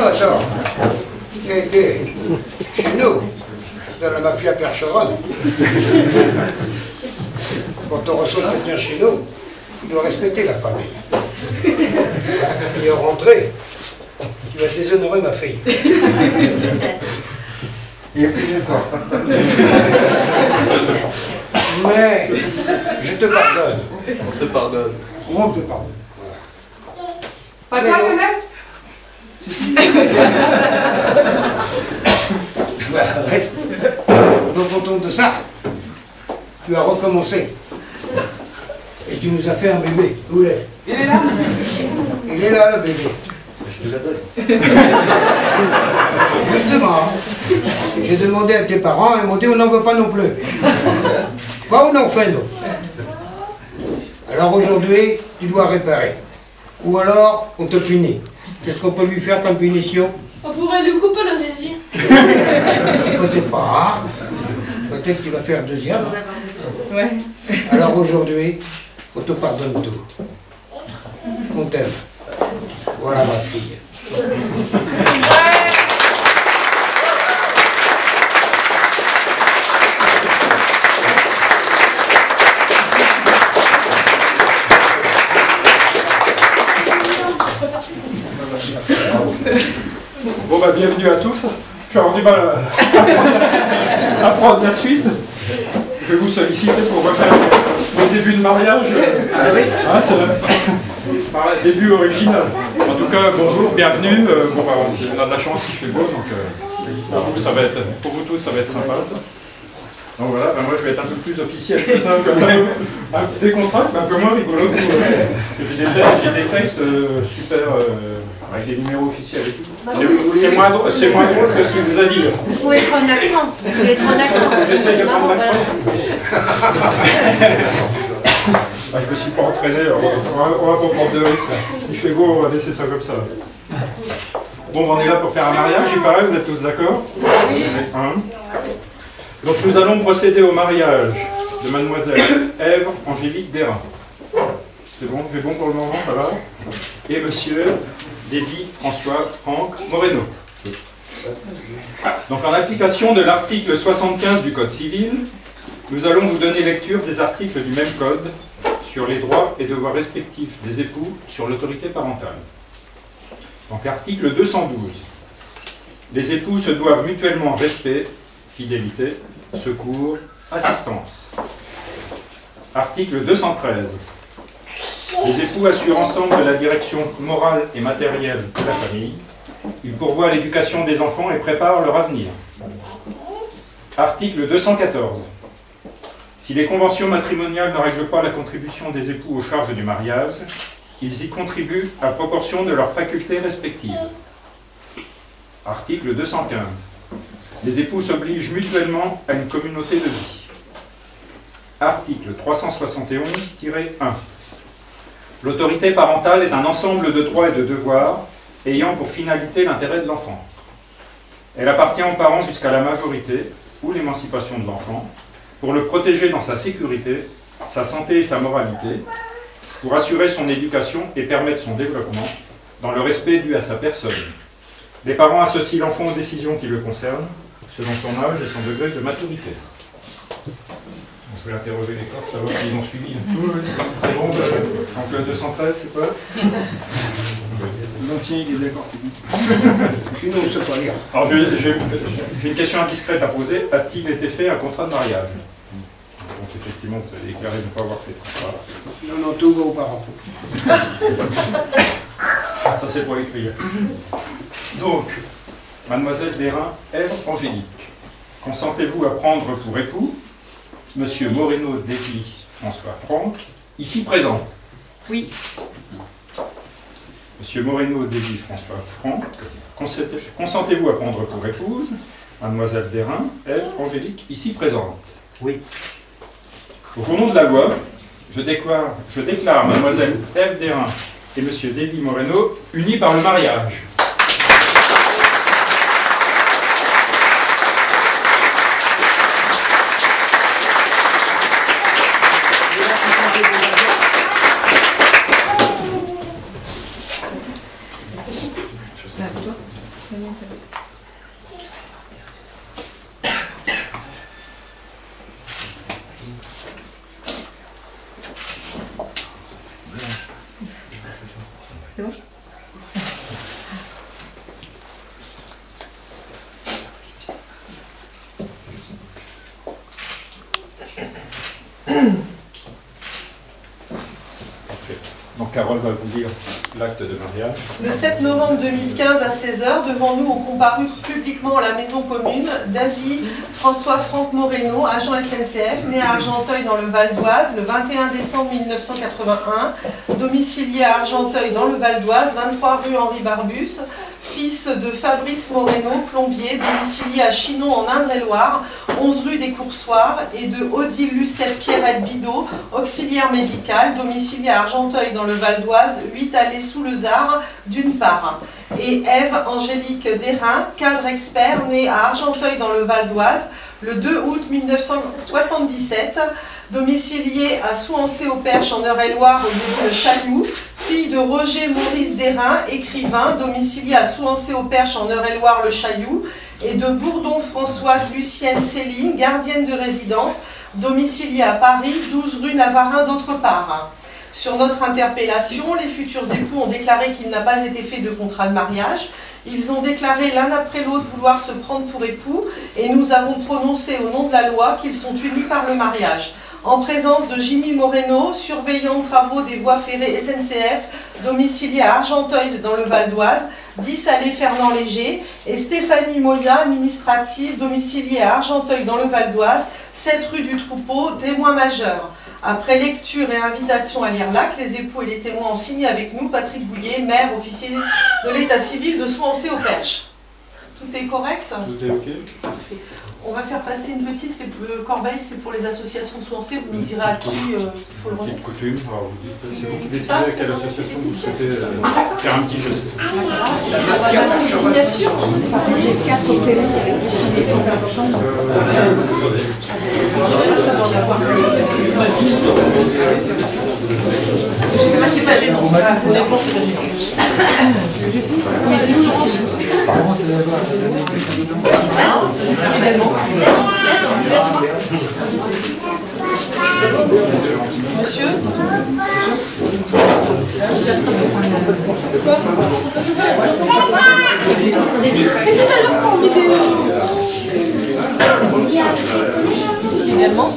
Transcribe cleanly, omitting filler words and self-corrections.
Attends, il a été chez nous, dans la mafia Percheron. Quand on reçoit quelqu'un chez nous, il doit respecter la famille. Et en rentrée, tu vas déshonorer ma fille. Il y a plus d'une fois. Mais je te pardonne. On te pardonne. On te pardonne. Pas toi quand même? Si, si. Arrête. Donc, compte de ça, tu as recommencé. Et tu nous as fait un bébé. Où il est? Il est là. Il est là, le bébé. Je te la donne. Justement, j'ai demandé à tes parents, ils m'ont dit on n'en veut pas non plus. Quoi on en fait, nous? Alors aujourd'hui, tu dois réparer. Ou alors, on te punit. Qu'est-ce qu'on peut lui faire comme punition? On pourrait lui couper le zizi. Peut-être pas. Peut-être qu'il va faire deuxième. Ouais. Alors aujourd'hui, on te pardonne tout. On t'aime. Voilà ma fille. Bon bah bienvenue à tous. Je vais avoir du mal à prendre la suite. Je vais vous solliciter pour refaire le début de mariage. Hein, c'est le début original. En tout cas, bonjour, bienvenue. Bon, bah, on a de la chance, il fait beau, donc pour vous tous, ça va être sympa. Donc voilà, ben moi je vais être un peu plus officiel que ça, je vais des contrats, mais un peu moins rigolo. J'ai des textes super, avec des numéros officiels et tout. C'est moins drôle que ce qu'il vous a dit. Vous pouvez prendre l'accent. Vous pouvez prendre l'accent. J'essaie de prendre l'accent. Je ne me suis pas entraîné, on va pas prendre de risques. Il fait beau, on va laisser ça comme ça. Bon, on est là pour faire un mariage, il paraît, vous êtes tous d'accord? Oui. Donc nous allons procéder au mariage de mademoiselle Ève Angélique Derain. C'est bon, j'ai bon pour le moment, ça va? Et monsieur Déby François Franck Moreno. Donc en application de l'article 75 du Code civil, nous allons vous donner lecture des articles du même code sur les droits et devoirs respectifs des époux sur l'autorité parentale. Donc article 212. Les époux se doivent mutuellement respect, fidélité, secours, assistance. Article 213. Les époux assurent ensemble la direction morale et matérielle de la famille. Ils pourvoient l'éducation des enfants et préparent leur avenir. Article 214. Si les conventions matrimoniales ne règlent pas la contribution des époux aux charges du mariage, ils y contribuent à proportion de leurs facultés respectives. Article 215. Les époux s'obligent mutuellement à une communauté de vie. Article 371-1. L'autorité parentale est un ensemble de droits et de devoirs ayant pour finalité l'intérêt de l'enfant. Elle appartient aux parents jusqu'à la majorité ou l'émancipation de l'enfant pour le protéger dans sa sécurité, sa santé et sa moralité, pour assurer son éducation et permettre son développement dans le respect dû à sa personne. Les parents associent l'enfant aux décisions qui le concernent, selon son âge et son degré de maturité. Je vais interroger les corps, savoir s'ils ont suivi. C'est bon, donc le 213, c'est quoi? L'ancien, il est d'accord, c'est bon. Sinon, on ne sait pas lire. Alors, j'ai une question indiscrète à poser. A-t-il été fait un contrat de mariage? Donc, effectivement, vous avez déclaré ne pas avoir fait de contrat. Non, non, tout va aux parents. Ça, c'est pour écrire. Donc, mademoiselle Derain, Ève Angélique, consentez-vous à prendre pour époux monsieur Moreno Déby François Franck, ici présent? Oui. Monsieur Moreno Déby François Franck, consentez-vous à prendre pour épouse mademoiselle Derain, Ève Angélique, ici présente? Oui. Au nom de la loi, je déclare mademoiselle Ève Derain et monsieur Déby Moreno unis par le mariage. Donc Carole va vous lire l'acte de mariage. Le 7 novembre 2015 à 16h, devant nous ont comparu publiquement à la maison commune David François-Franck Moreno, agent SNCF, né à Argenteuil dans le Val d'Oise le 21 décembre 1981, domicilié à Argenteuil dans le Val d'Oise, 23 rue Henri Barbus, fils de Fabrice Moreno, plombier, domicilié à Chinon en Indre-et-Loire, 11 rue des Coursoirs, et de Odile Lucette Pierrette Bidot, auxiliaire médicale, domicilié à Argenteuil dans le Val d'Oise, 8 allées sous le Zard, d'une part. Et Ève Angélique Derain, cadre expert, née à Argenteuil dans le Val d'Oise, le 2 août 1977, domiciliée à Souancé-au-Perche en Eure-et-Loire au lieu de Chailloux, fille de Roger Maurice Derain, écrivain, domicilié à Souancé-au-Perche en Eure-et-Loire le Chailloux, et de Bourdon Françoise Lucienne Céline, gardienne de résidence, domiciliée à Paris, 12 rue Navarin d'autre part. Sur notre interpellation, les futurs époux ont déclaré qu'il n'a pas été fait de contrat de mariage. Ils ont déclaré l'un après l'autre vouloir se prendre pour époux et nous avons prononcé au nom de la loi qu'ils sont unis par le mariage. En présence de Jimmy Moreno, surveillant de travaux des voies ferrées SNCF, domicilié à Argenteuil dans le Val d'Oise, 10 allée Fernand Léger, et Stéphanie Moya, administrative, domiciliée à Argenteuil dans le Val d'Oise, 7 rue du Troupeau, témoin majeur. Après lecture et invitation à lire l'acte, les époux et les témoins ont signé avec nous Patrick Bouillet, maire, officier de l'état civil de Souancé-au-Perche. Tout est correct? Tout est OK? Parfait. On va faire passer une petite, corbeille, c'est pour les associations de Souancé, vous nous direz à qui il faut le remettre. Petite coutume, alors vous dites, c'est vous qui décidez à quelle association vous souhaitez faire un petit geste. On va passer une signature. J'ai 4 auxquels il est signé pour sa chambre. Je ne sais pas si c'est gênant. Honnêtement, c'est pas gênant. Je signe, mais ici, ici également. Monsieur ici également.